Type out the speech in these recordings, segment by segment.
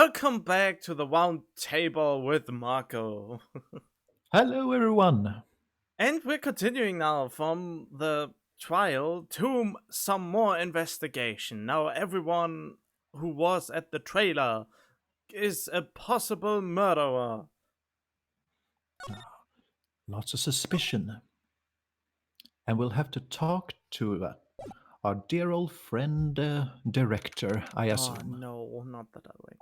Welcome back to the round table with Marco. Hello, everyone. And we're continuing now from the trial to some more investigation. Now, everyone who was at the trailer is a possible murderer. Lots of suspicion. And we'll have to talk to our dear old friend, director, I Oh, assume. no, not that way.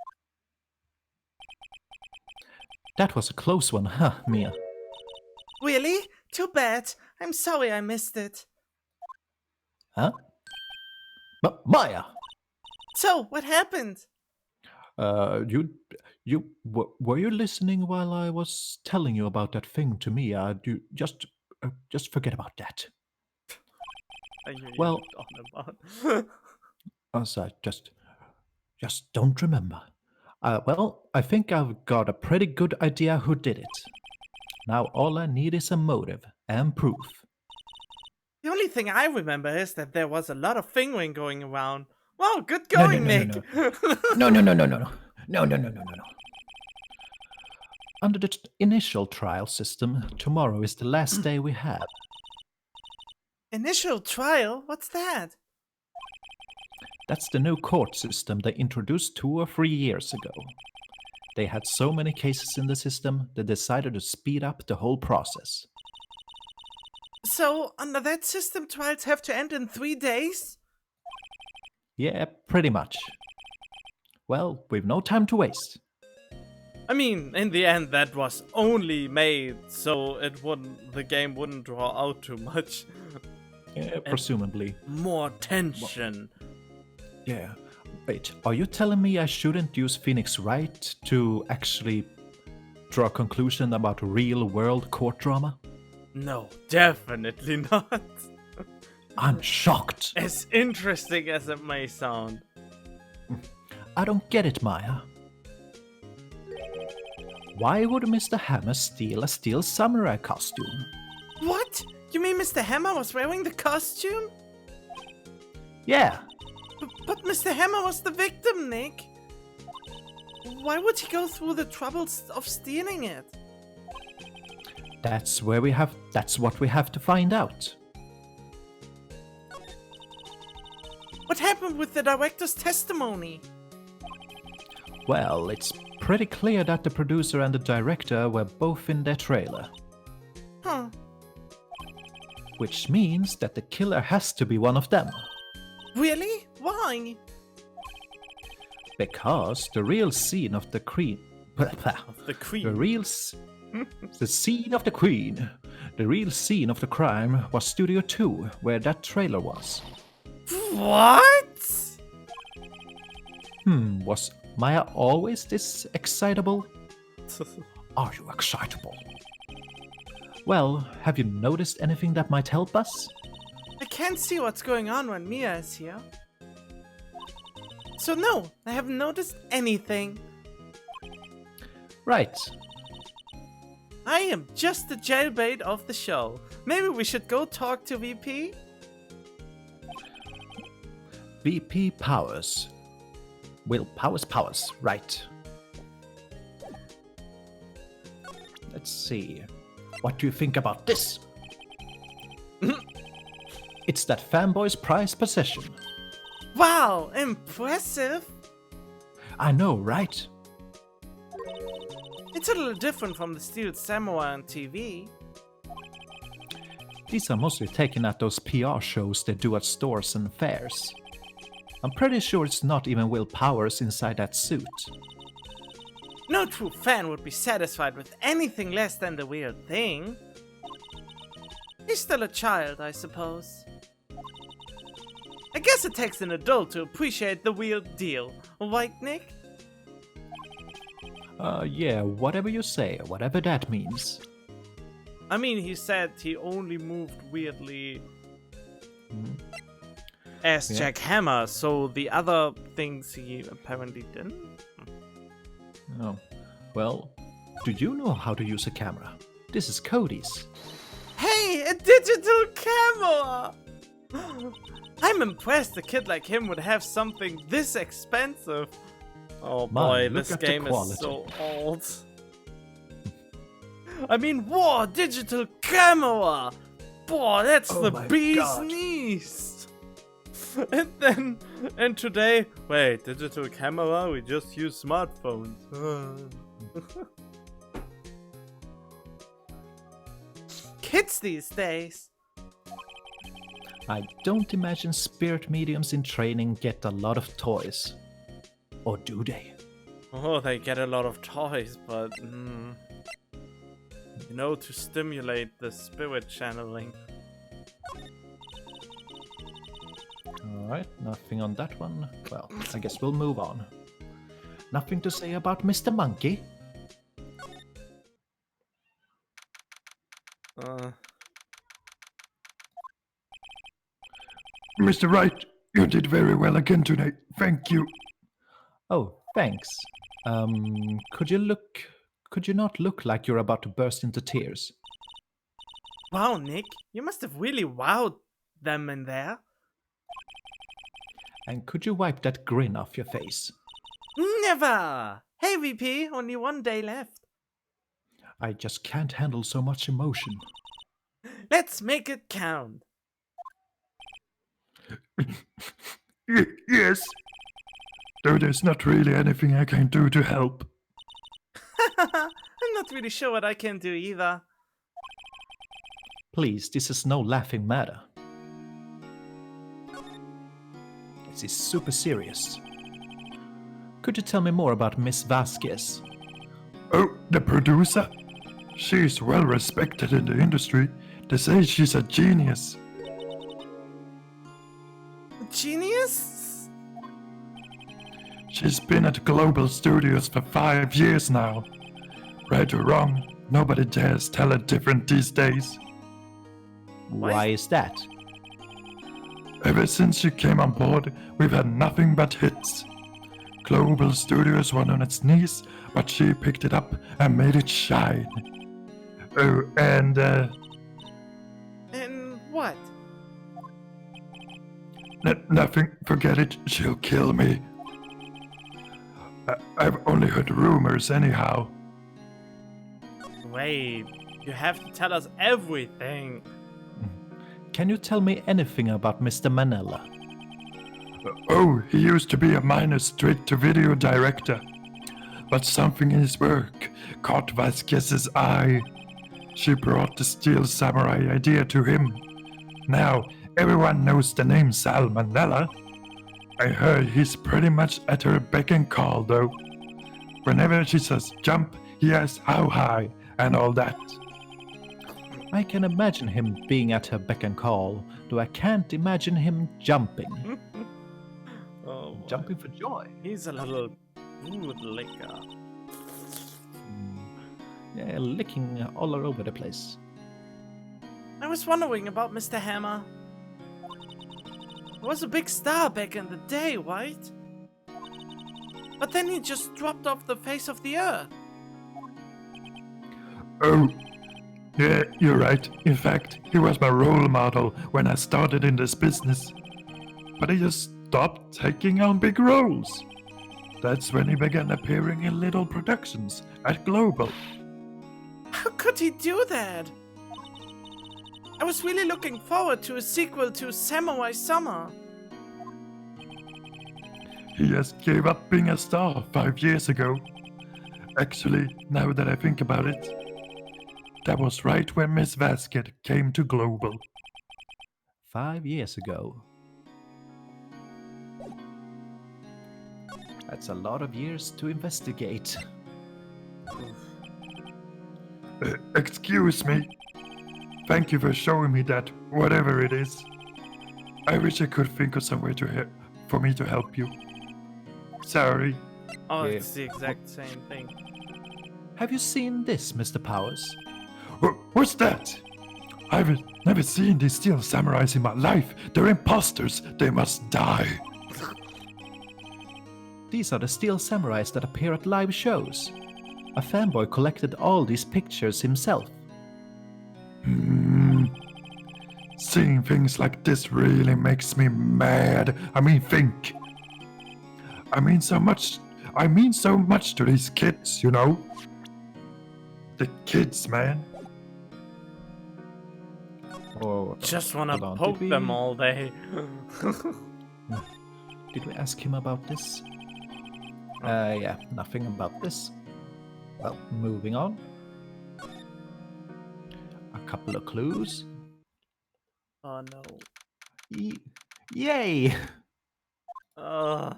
That was a close one, huh, Mia? Really? Too bad. I'm sorry I missed it. Huh? But Maya! So, what happened? Were you listening while I was telling you about that thing to Mia? Just forget about that. Are you Well, even on about? sorry, just don't remember. Well, I think I've got a pretty good idea who did it. Now all I need is a motive and proof. The only thing I remember is that there was a lot of fingering going around. Wow, good No, no, going, no, no, Nick! no. No, no, no, no, no, no. No, no, no, no, no, no. Under the initial trial system, tomorrow is the last day we have. Initial trial? What's that? That's the new court system they introduced 2 or 3 years ago. They had so many cases in the system, they decided to speed up the whole process. So, under that system, trials have to end in 3 days? Yeah, pretty much. Well, we've no time to waste. I mean, in the end, that was only made so the game wouldn't draw out too much. Presumably. More tension. Yeah. Wait, are you telling me I shouldn't use Phoenix Wright to actually draw a conclusion about real world court drama? No, definitely not. I'm shocked. As interesting as it may sound. I don't get it, Maya. Why would Mr. Hammer steal a steel samurai costume? What? You mean Mr. Hammer was wearing the costume? Yeah, But Mr. Hammer was the victim, Nick. Why would he go through the troubles of stealing it? that's what we have to find out. What happened with the director's testimony? Well, it's pretty clear that the producer and the director were both in their trailer, Huh. which means that the killer has to be one of them. Really? Why? Because the real scene of the queen. The Queen. The scene of the queen. The real scene of the crime was Studio 2, where that trailer was. What? Was Maya always this excitable? Are you excitable? Well, have you noticed anything that might help us? I can't see what's going on when Mia is here. So no, I haven't noticed anything. Right. I am just the jailbait of the show. Maybe we should go talk to VP? VP Powers. Will Powers, right. Let's see. What do you think about this? It's that fanboy's prized possession. Wow, impressive! I know, right? It's a little different from the Steel Samurai on TV. These are mostly taken at those PR shows they do at stores and fairs. I'm pretty sure it's not even Will Powers inside that suit. No true fan would be satisfied with anything less than the weird thing. He's still a child, I suppose. I guess it takes an adult to appreciate the weird deal, right, Nick? Yeah, whatever you say, whatever that means. I mean, he said he only moved weirdly as Yeah. Jack Hammer, so the other things he apparently didn't. Oh, well, do you know how to use a camera? This is Cody's. Hey, a digital camera! I'm impressed a kid like him would have something this expensive. Oh Man, boy, look this at the game is quality. so old. I mean, whoa, digital camera! Boy, that's Oh the my bee's God. knees! And today, wait, digital camera? We just use smartphones. Kids these days! I don't imagine spirit mediums in training get a lot of toys. Or do they? Oh, they get a lot of toys, but to stimulate the spirit channeling. Alright, nothing on that one. Well, I guess we'll move on. Nothing to say about Mr. Monkey? Mr. Wright, you did very well again today. Thank you. Oh, thanks. Could you not look like you're about to burst into tears? Wow, Nick, you must have really wowed them in there. And could you wipe that grin off your face? Never! Hey, VP, only one day left. I just can't handle so much emotion. Let's make it count. Yes. Though there's not really anything I can do to help. I'm not really sure what I can do either. Please, this is no laughing matter. This is super serious. Could you tell me more about Miss Vasquez? Oh, the producer? She's well respected in the industry. They say she's a genius. Genius? She's been at Global Studios for 5 years now. Right or wrong, nobody dares tell it different these days. Why is that? Ever since she came on board, we've had nothing but hits. Global Studios went on its knees, but she picked it up and made it shine. Oh, and And what? nothing, forget it, she'll kill me. I've only heard rumors anyhow. Wait, you have to tell us everything. Can you tell me anything about Mr. Manella? Oh, he used to be a minor straight-to-video director. But something in his work caught Vasquez's eye. She brought the Steel Samurai idea to him. Now, everyone knows the name Sal Manella. I heard he's pretty much at her beck and call, though. Whenever she says jump, he asks how high, and all that. I can imagine him being at her beck and call, though I can't imagine him jumping. Oh, Jumping for joy. he's a little good licker. Yeah, licking all over the place. I was wondering about Mr. Hammer. He was a big star back in the day, right? But then he just dropped off the face of the earth. Oh, yeah, you're right. In fact, he was my role model when I started in this business. But he just stopped taking on big roles. That's when he began appearing in little productions at Global. How could he do that? I was really looking forward to a sequel to Samurai Summer. He just gave up being a star 5 years ago. Actually, now that I think about it, that was right when Miss Vasquez came to Global. 5 years ago. That's a lot of years to investigate. Excuse me. Thank you for showing me that, whatever it is. I wish I could think of some way for me to help you. Sorry. Oh, Yeah. it's the exact same thing. Have you seen this, Mr. Powers? What's that? I've never seen these steel samurais in my life. They're imposters. They must die. These are the steel samurais that appear at live shows. A fanboy collected all these pictures himself. Seeing things like this really makes me mad. Think. So much I mean so much to these kids, you know? The kids, man. Or Just wanna hold on, poke did them we- all day. Did we ask him about this? Yeah, nothing about this. Well, moving on. A couple of clues. Oh no. Yay! Ugh.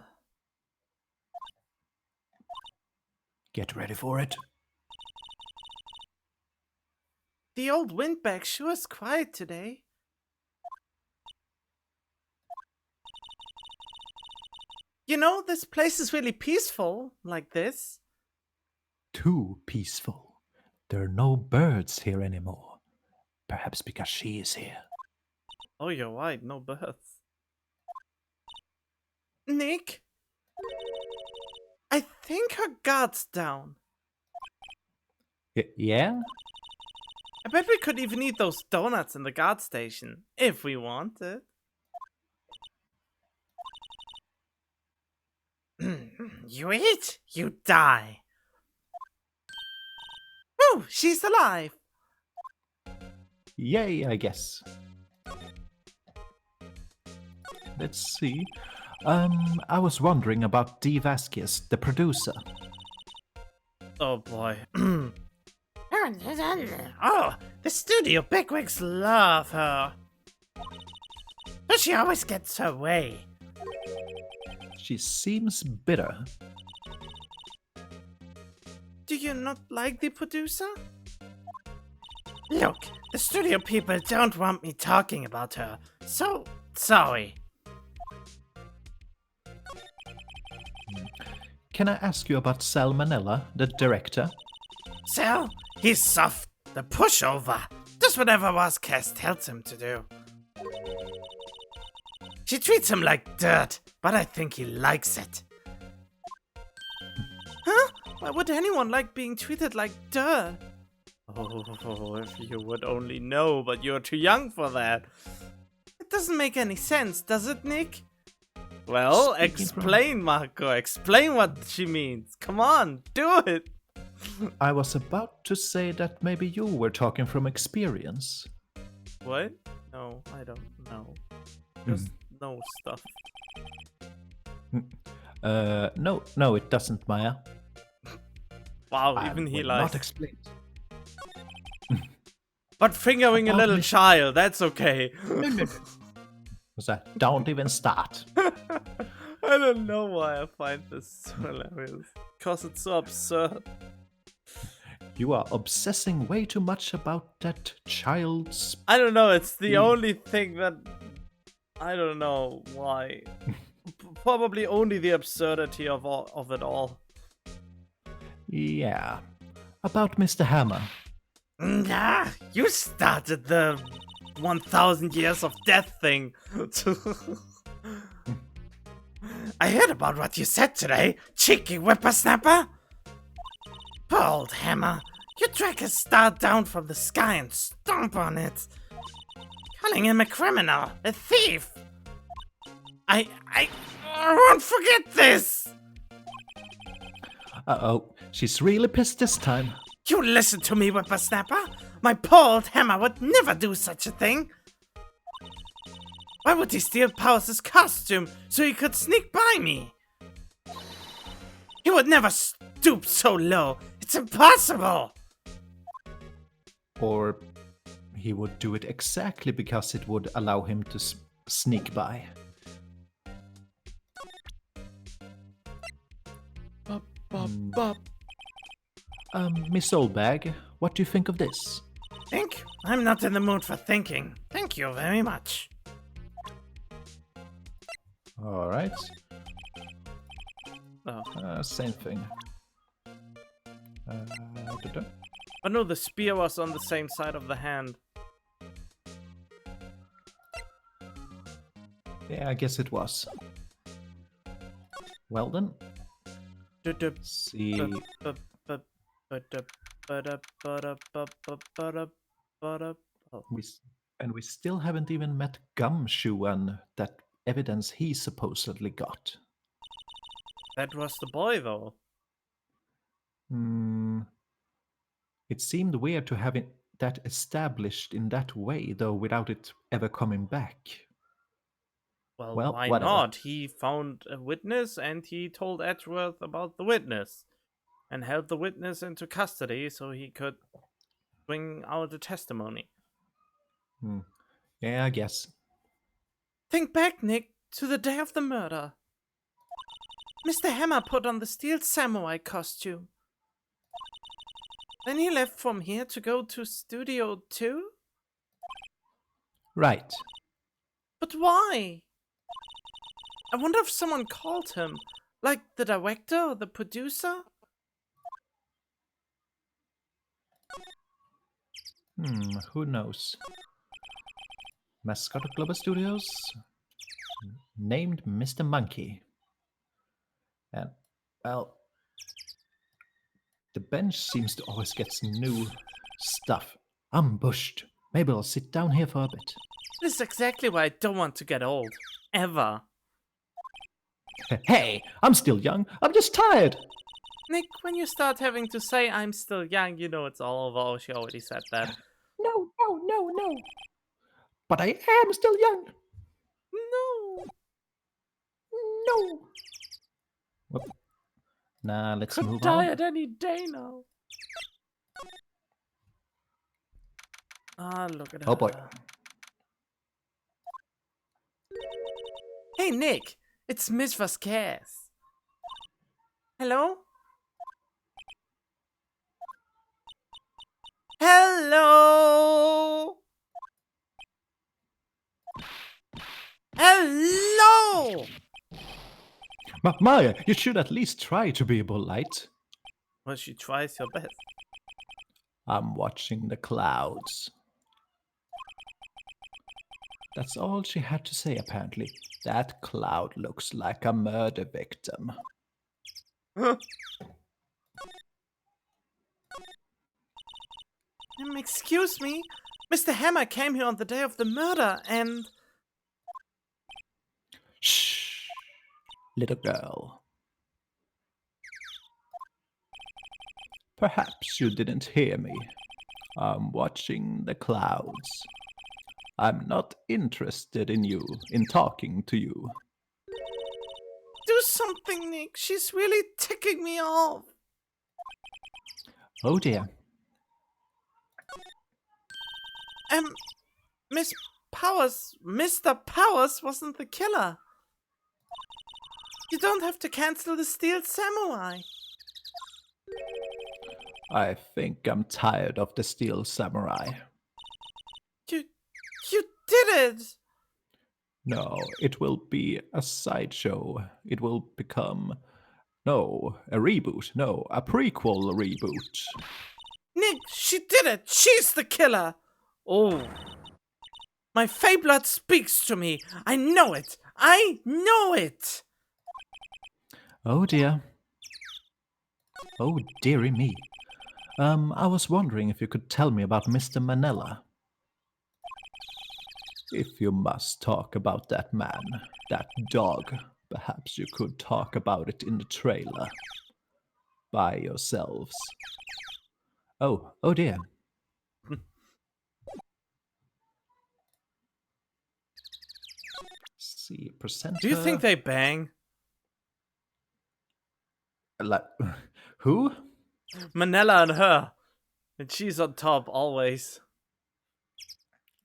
Get ready for it. The old windbag sure is quiet today. You know, this place is really peaceful, like this. Too peaceful. There are no birds here anymore. Perhaps because she is here. Oh, you're right, no birds. Nick? I think her guard's down. Yeah? I bet we could even eat those donuts in the guard station, if we wanted. You eat, you die. Woo, she's alive. Yay, I guess. Let's see. I was wondering about Dee Vasquez, the producer. Oh boy. Oh, the studio bigwigs love her. But she always gets her way. She seems bitter. Do you not like the producer? Look, the studio people don't want me talking about her, so sorry. Can I ask you about Salmonella, the director? Sal, he's soft, the pushover. Does whatever Vasquez tells him to do. She treats him like dirt, but I think he likes it. Huh? Why would anyone like being treated like dirt? Oh, if you would only know, but you're too young for that. It doesn't make any sense, does it, Nick? Well, explain, Marco. Explain what she means. Come on, do it. I was about to say that maybe you were talking from experience. What? No, I don't know. Just know stuff. No, it doesn't, Maya. Wow, I even he will lies. not explain. But fingering a About little me- child, that's okay. Was that? Don't even start. I don't know why I find this so hilarious. Because it's so absurd. You are obsessing way too much about that child's. I don't know, it's the Mm. only thing that... I don't know why. Probably only the absurdity of it all. Yeah. About Mr. Hammer. Nah, you started the 1000 years of death thing. I heard about what you said today, cheeky whippersnapper. Poor old Hammer, you drag his star down from the sky and stomp on it. Calling him a criminal, a thief. I won't forget this. Uh-oh, she's really pissed this time. You listen to me, whippersnapper. My poor old Hammer would never do such a thing. Why would he steal Powers' costume so he could sneak by me? He would never stoop so low. It's impossible. Or he would do it exactly because it would allow him to sneak by. Miss Oldbag, what do you think of this? Think? I'm not in the mood for thinking. Thank you very much. Alright. Oh. Same thing. Da-da. Oh no, the spear was on the same side of the hand. Yeah, I guess it was. Well then. See. We still haven't even met Gumshoe and that evidence he supposedly got. That was the boy, though. It seemed weird to have that established in that way, though, without it ever coming back. Well, Well, why whatever. not? He found a witness and he told Edgeworth about the witness and held the witness into custody so he could bring out the testimony. Yeah, I guess. Think back, Nick, to the day of the murder. Mr. Hammer put on the steel samurai costume. Then he left from here to go to Studio 2? Right. But why? I wonder if someone called him, like the director or the producer? Who knows? Mascot Global Studios, named Mr. Monkey. And, well, the bench seems to always get new stuff. Ambushed. Maybe I'll sit down here for a bit. This is exactly why I don't want to get old. Ever. Hey, I'm still young. I'm just tired. Nick, when you start having to say I'm still young, you know it's all over. Oh, she already said that. No. But I am still young. No. No. Whoop. Nah, let's Could move die on. at any day now. Ah, look at her. Oh boy. Hey, Nick. It's Miss Vasquez. Hello? Hello? Hello? Maya, you should at least try to be polite. Well, she tries her best. I'm watching the clouds. That's all she had to say, apparently. That cloud looks like a murder victim. Excuse me? Mr. Hammer came here on the day of the murder and... Shh, little girl. Perhaps you didn't hear me. I'm watching the clouds. I'm not interested in talking to you. Do something, Nick. She's really ticking me off. Oh dear. Miss Powers, Mr. Powers wasn't the killer. You don't have to cancel the Steel Samurai. I think I'm tired of the Steel Samurai. You did it! No, it will be a sideshow. It will become... No, a reboot. No, a prequel reboot. Nick, she did it! She's the killer! Oh. My Fey blood speaks to me. I know it. I know it. Oh dear. Oh dearie me. I was wondering if you could tell me about Mr. Manella. If you must talk about that man, that dog, perhaps you could talk about it in the trailer. By yourselves. Oh dear. See, presenter. Do you think they bang? Like, who? Manella and her. And she's on top always.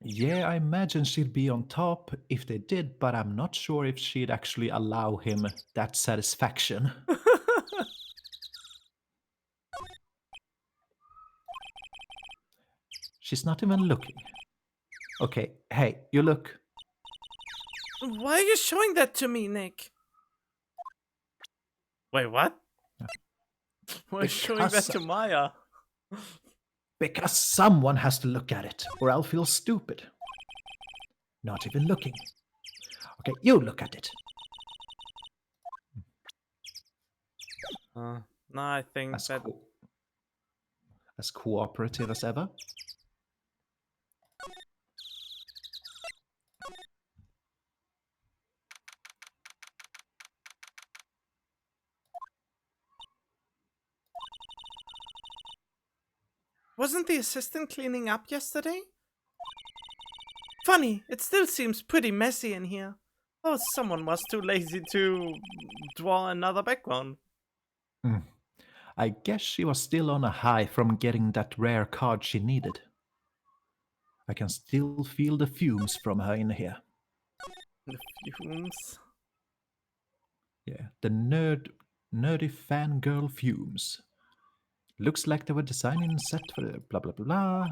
Yeah, I imagine she'd be on top if they did, but I'm not sure if she'd actually allow him that satisfaction. She's not even looking. Okay, hey, you look. Why are you showing that to me, Nick? Wait, what? Why are you showing that to Maya? Because someone has to look at it, or I'll feel stupid. Not even looking. Okay, you look at it. No, I think that... As cooperative as ever. Wasn't the assistant cleaning up yesterday? Funny, it still seems pretty messy in here. Oh, someone was too lazy to draw another background. Hmm. I guess she was still on a high from getting that rare card she needed. I can still feel the fumes from her in here. The fumes. Yeah, the nerdy fangirl fumes. Looks like they were designing set for the blah blah blah blah.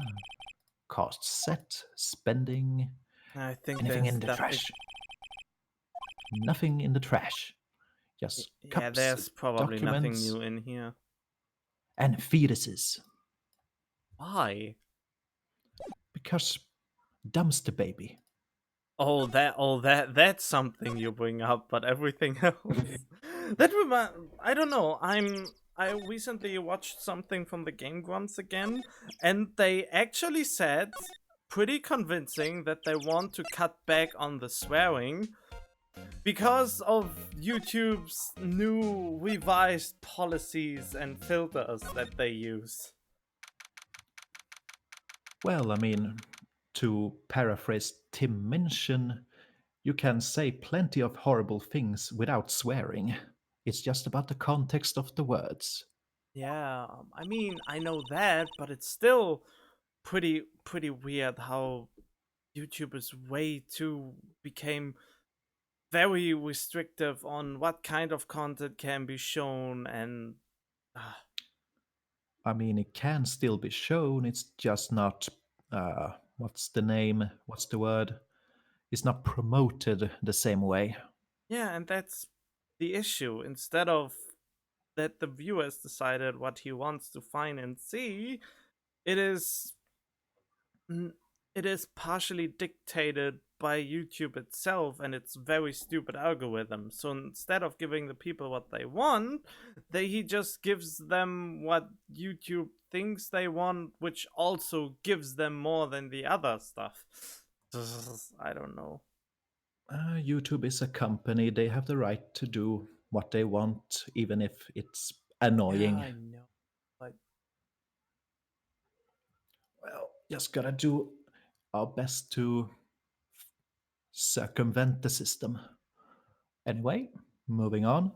Cost set, spending, I think anything there's in the stuff. trash. Nothing in the trash. Just Yeah, cups, there's probably nothing documents, new in here. and fetuses. Why? Because dumpster baby. That's something you bring up, but everything else. I don't know. I recently watched something from the Game Grumps again, and they actually said pretty convincing that they want to cut back on the swearing because of YouTube's new revised policies and filters that they use. Well, I mean, to paraphrase Tim Minchin, you can say plenty of horrible things without swearing. It's just about the context of the words. Yeah, I mean, I know that, but it's still pretty weird how YouTubers way too became very restrictive on what kind of content can be shown and uh, I mean, it can still be shown, it's just not, what's the name? What's the word? It's not promoted the same way. yeah, and that's the issue. Instead of that the viewers decided what he wants to find and see, it is n- it is partially dictated by YouTube itself and its very stupid algorithm. So instead of giving the people what they want, he just gives them what YouTube thinks they want, which also gives them more than the other stuff. I don't know. YouTube is a company, they have the right to do what they want, even if it's Yeah, annoying. I know. But Well, just gotta do our best to circumvent the system. Anyway, moving on.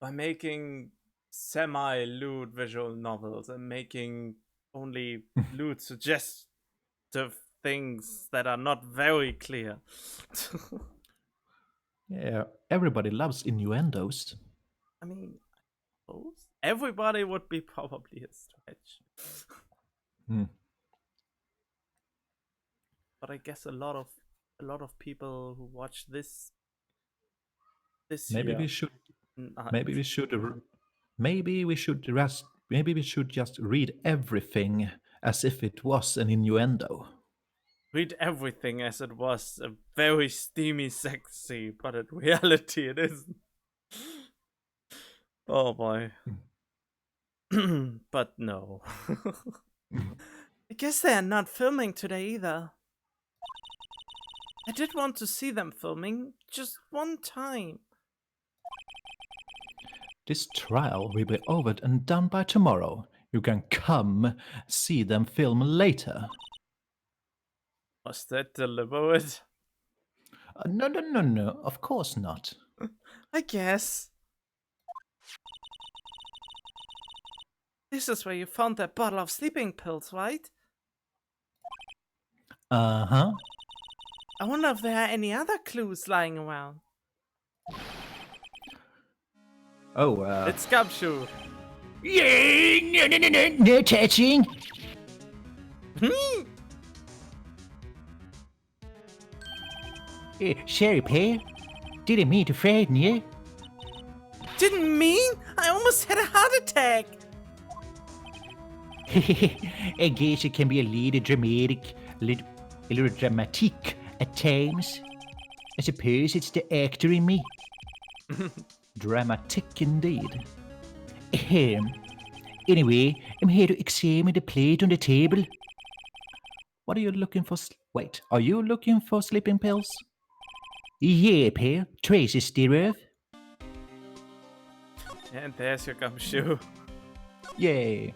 by making semi-lewd visual novels and making only lewd suggestive things that are not very clear. Yeah, everybody loves innuendos. I mean, I suppose everybody would be probably a stretch. Hmm. But I guess a lot of people who watch this Maybe year, we should. not Maybe we should. Maybe we should rest. Maybe we should just read everything as if it was an innuendo. read everything as it was a very steamy sexy, but in reality it isn't. Oh boy. But no. I guess they are not filming today either. I did want to see them filming just one time. This trial will be over and done by tomorrow. You can come see them film later. Was that deliberate? No, no, no, no. Of course not. I guess. This is where you found that bottle of sleeping pills, right? Uh huh. I wonder if there are any other clues lying around. Oh, It's Gumshoe. yeah, no, no, no, no, no touching. Sorry, Pear. Didn't mean to frighten you. Didn't mean? I almost had a heart attack. I guess it can be a little dramatic, a little dramatic at times. I suppose it's the actor in me. Dramatic indeed. Ahem. Anyway, I'm here to examine the plate on the table. What are you looking for? Wait, are you looking for sleeping pills? Yeah, Pear. Traces thereof. And there's your Gumshoe. Yay.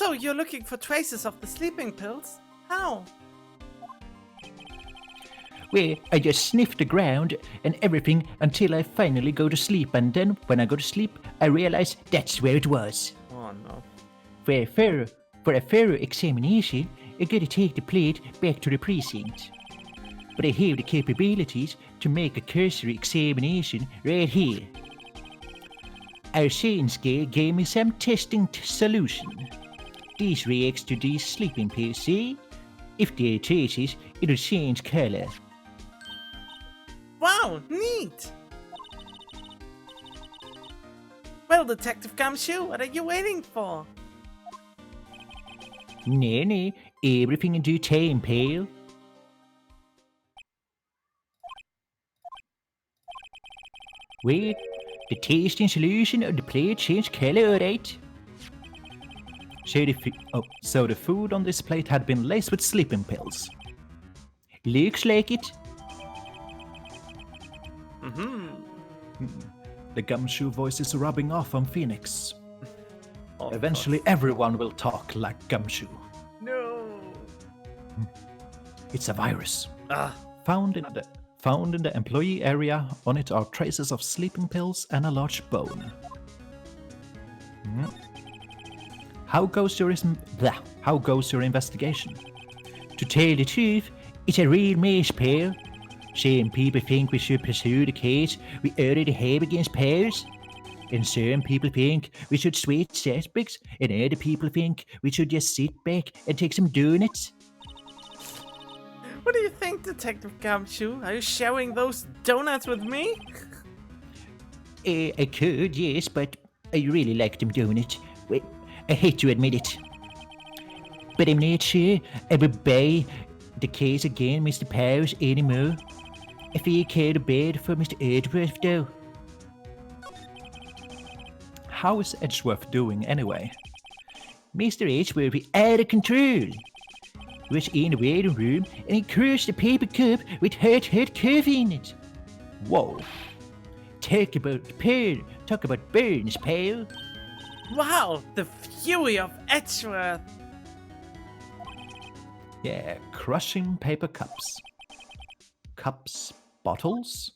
So you're looking for traces of the sleeping pills? How? Well, I just sniff the ground and everything until I finally go to sleep, and then when I go to sleep, I realize that's where it was. Oh no. For a thorough examination, I gotta take the plate back to the precinct. But I have the capabilities to make a cursory examination right here. Our science guy gave me some testing solution. These reacts to these sleeping pills, see? If there are traces, it'll change color. Wow, neat! Well, Detective Gumshoe, what are you waiting for? No, everything in due time, pal. Wait, the tasting solution of the plate changed color, alright? So the food on this plate had been laced with sleeping pills. Looks like it. The Gumshoe voice is rubbing off on Phoenix. Eventually everyone will talk like Gumshoe. No. It's a virus. Ah. Found in the employee area. On it are traces of sleeping pills and a large bone. How goes your investigation? To tell the truth, it's a real mess, pal. Some people think we should pursue the case we already have against Powers, and some people think we should switch suspects, and other people think we should just sit back and take some donuts. What do you think, Detective Gumshoe? Are you sharing those donuts with me? I could, yes, but I really like them donuts. Well, I hate to admit it. But I'm not sure I would buy the case again, Mr. Powers, anymore. I feel kind of bad for Mr. Edgeworth, though. How is Edgeworth doing, anyway? Mr. Edgeworth is out of control. He was in the waiting room and he crushed a paper cup with hot coffee in it. Whoa. Talk about burns, pal. Wow, the fury of Edgeworth. Yeah, crushing paper cups. Cups, bottles?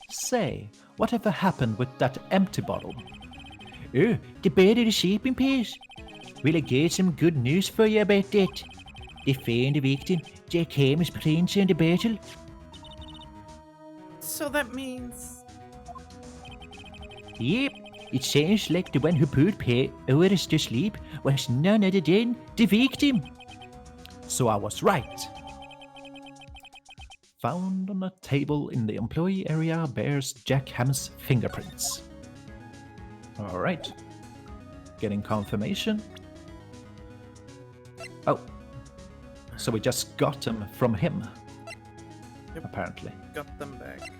Say, whatever happened with that empty bottle? Oh, the bed of the sleeping pills. Will I get some good news for you about that? They found the victim, Jack Hammer's prints in the bottle. So that means... Yep, it sounds like the one who put Powers to sleep was none other than the victim. So I was right. Found on a table in the employee area bears Jack Hammer's fingerprints. Alright. Getting confirmation. Oh. So we just got them from him. Yep. Apparently. Got them back.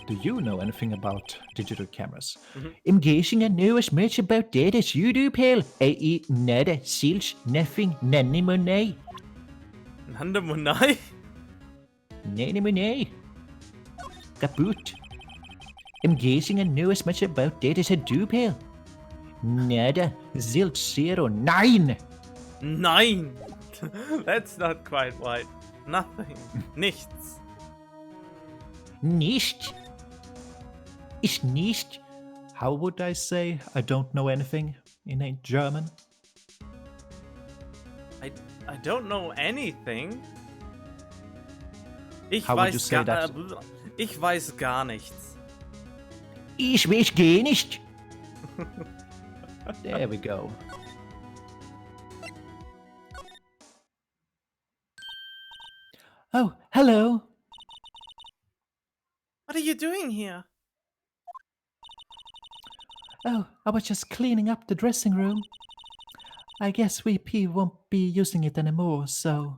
Do you know anything about digital cameras? Mm-hmm. I'm guessing I know as much about that as you do, pal. I.e. nada, silch, nothing, nanny money. Nanda Munai? Nanny money. Kaput. I'm guessing I know as much about that as I do, pal. Nada, zilch, 09. Nine! That's not quite right. Nothing. Nichts. Nicht. Is nicht. How would I say I don't know anything in a German? I don't know anything. Ich How would you say that? Ich weiß gar nichts. Ich weiß gar nicht. There we go. Oh, hello. What are you doing here? Oh, I was just cleaning up the dressing room. I guess VP won't be using it anymore, so...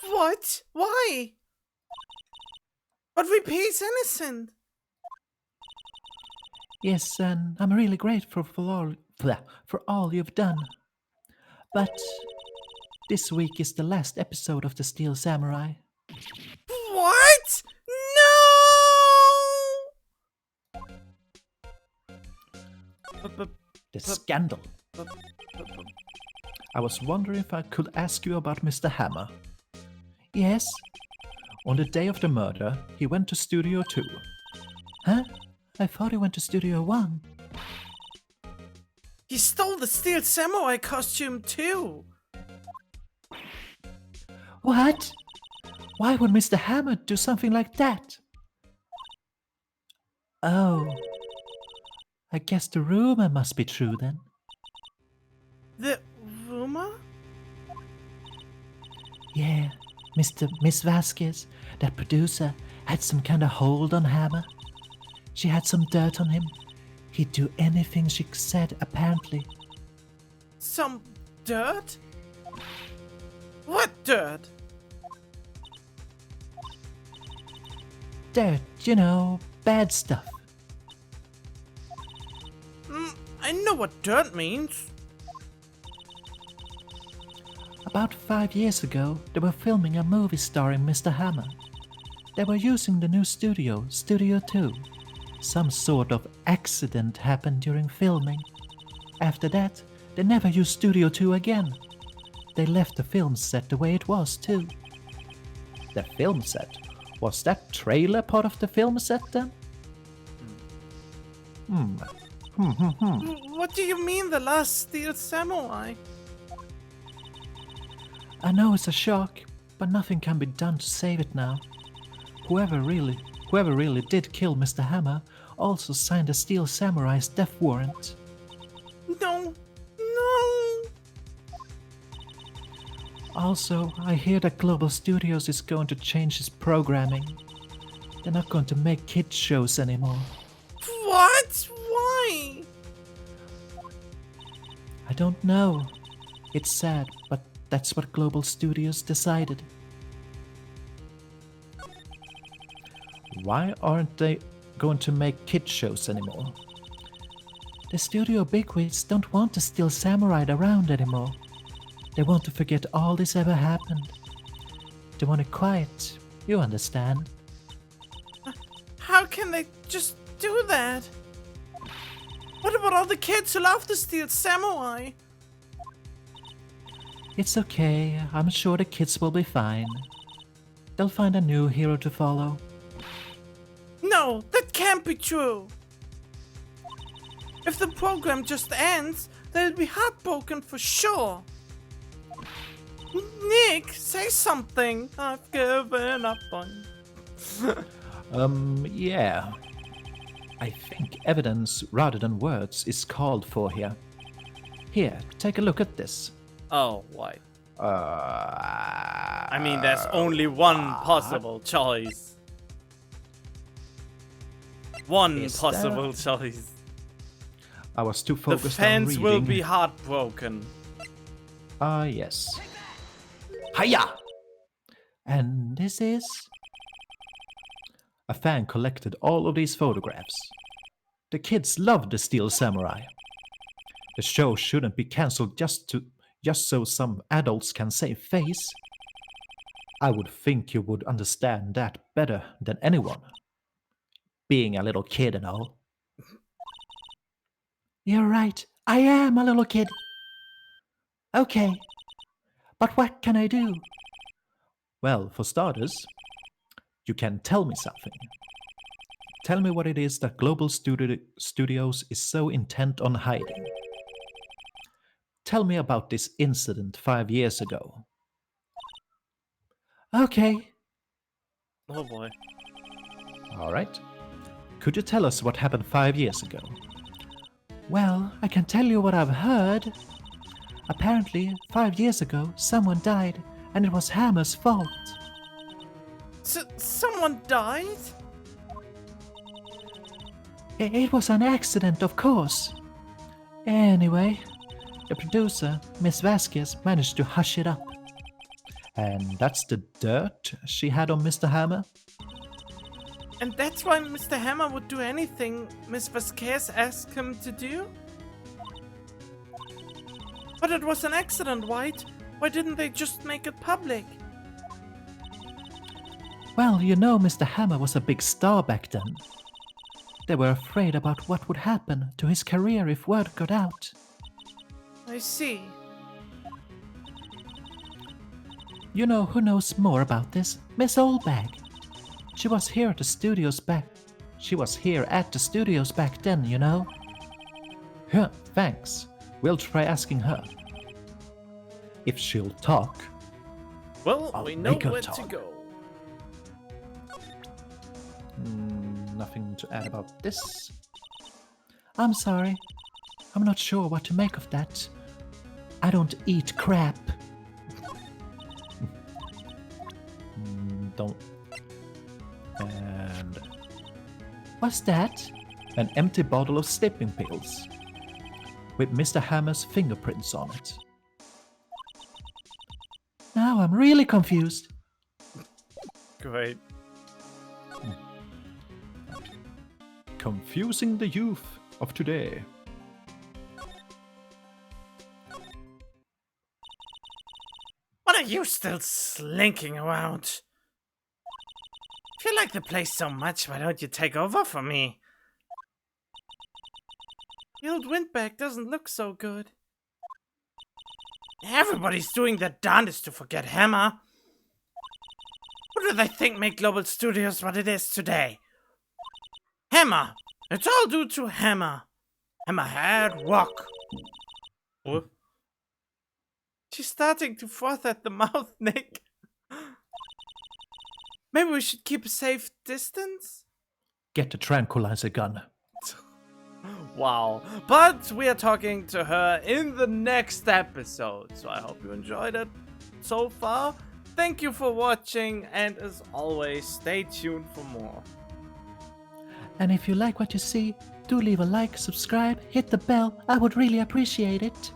What? Why? But VP is innocent. Yes, and I'm really grateful for all you've done. But this week is the last episode of The Steel Samurai. What? No! The scandal. I was wondering if I could ask you about Mr. Hammer. Yes. On the day of the murder, he went to Studio 2. Huh? I thought he went to Studio 1. He stole the Steel Samurai costume too! What? Why would Mr. Hammer do something like that? Oh. I guess the rumor must be true then. The rumor? Yeah, Miss Vasquez, that producer, had some kind of hold on Hammer. She had some dirt on him. He'd do anything she said, apparently. Some dirt? What dirt? Dirt, you know, bad stuff. I know what dirt means. About 5 years ago, they were filming a movie starring Mr. Hammer. They were using the new studio, Studio 2. Some sort of accident happened during filming. After that, they never used Studio 2 again. They left the film set the way it was, too. The film set? Was that trailer part of the film set then? What do you mean, the last Steel Samurai? I know it's a shock, but nothing can be done to save it now. Whoever really did kill Mr. Hammer also signed a Steel Samurai's death warrant. No. Also, I hear that Global Studios is going to change its programming. They're not going to make kids shows anymore. What? Why? I don't know. It's sad, but that's what Global Studios decided. Why aren't they going to make kid shows anymore? The studio bigwigs don't want the Steel Samurai around anymore. They want to forget all this ever happened. They want it quiet, you understand. How can they just do that? What about all the kids who love the Steel Samurai? It's okay, I'm sure the kids will be fine. They'll find a new hero to follow. No, that can't be true. If the program just ends, they'll be heartbroken for sure. Nick, say something. I've given up on you. Yeah. I think evidence rather than words is called for here. Here, take a look at this. Oh, why? I mean, there's only one possible choice. One Is possible choice. I was too The focused on fans reading. will be heartbroken. Yes. Hiya! And this is... A fan collected all of these photographs. The kids love the Steel Samurai. The show shouldn't be cancelled just so some adults can save face. I would think you would understand that better than anyone. Being a little kid and all. You're right, I am a little kid. Okay, but what can I do? Well, for starters, you can tell me something. Tell me what it is that Global Studios is so intent on hiding. Tell me about this incident 5 years ago. Okay. Oh boy. Alright. Could you tell us what happened 5 years ago? Well, I can tell you what I've heard. Apparently, 5 years ago, someone died, and it was Hammer's fault. Someone died? It was an accident, of course. Anyway, the producer, Miss Vasquez, managed to hush it up. And that's the dirt she had on Mr. Hammer? And that's why Mr. Hammer would do anything Miss Vasquez asked him to do? But it was an accident, Wright. Why didn't they just make it public? Well, you know Mr. Hammer was a big star back then. They were afraid about what would happen to his career if word got out. I see. You know who knows more about this? Miss Oldbag. She was here at the studios back. She was here at the studios back then, you know. Huh, thanks. We'll try asking her. If she'll talk. Well, I'll we know make her where to talk. go. Nothing to add about this. I'm sorry. I'm not sure what to make of that. I don't eat crap. Don't. And. What's that? An empty bottle of sleeping pills. With Mr. Hammer's fingerprints on it. Now I'm really confused. Great. Confusing the youth of today. What are you still slinking around? If you like the place so much, why don't you take over for me? The old windbag doesn't look so good. Everybody's doing their darndest to forget Hammer. What do they think made Global Studios what it is today? Hammer! It's all due to Hammer. Hammerhead rock. What? She's starting to froth at the mouth, Nick. Maybe we should keep a safe distance? Get the tranquilizer gun. Wow. But we are talking to her in the next episode. So I hope you enjoyed it so far. Thank you for watching, and as always, stay tuned for more. And if you like what you see, do leave a like, subscribe, hit the bell. I would really appreciate it.